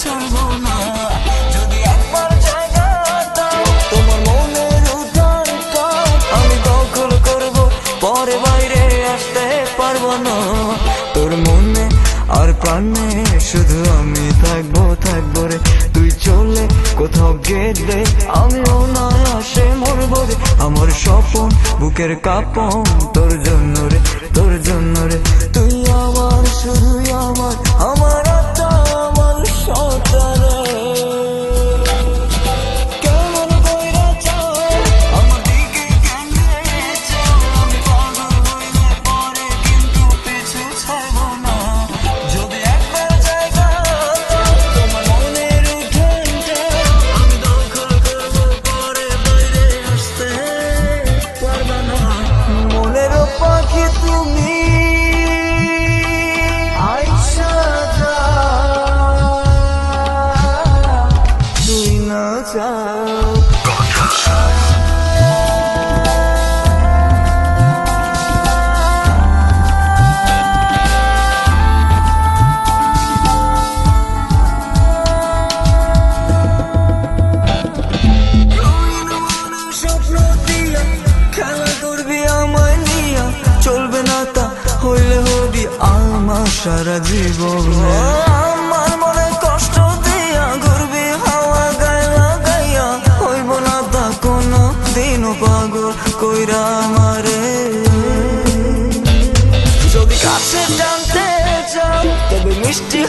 ছাড়বো না। যদি একবার জায়গা দাও তোমার মনের উঠানটা আমি দখল করব, পরে বাইরে আসতে পারবো না। তোর মনে আর প্রাণে শুধু আমি থাকবো থাকবো রে। তুই চলে কোথাও গেলে আমি অনায়াসে মরবো রে। আমার স্বপ্ন বুকের কাঁপন তোর জন্য রে, তোর জন্য রে। তুই আমার শুধুই আমার, আমার আত্মা আমার সত্তা রে। কেমন কইরা চাও আমার দিকে কেমনে চাও, আমি পাগল হইলে পরে কিন্তু পিছু ছাড়বো না। যদি একবার জায়গা দাও তোমার মনের উঠানটা আমি দখল করবো, পরে বাইরে আসতে পারবা না। মনের পাখি তুমি আইসা যাও, তুই না চাও। স্বপ্ন দিয়া খেলা করবি আমায় নিয়া, চলবে না তা হইলে হবি আমার সারা জীবন। আমার মনে কষ্ট দিয়া ঘুরবি হাওয়া গায়া গাইয়া, হইব না তা কোনো দিনও পাগল কইরা আমারে। যদি কাছে জানতে চাও তবে মিষ্টি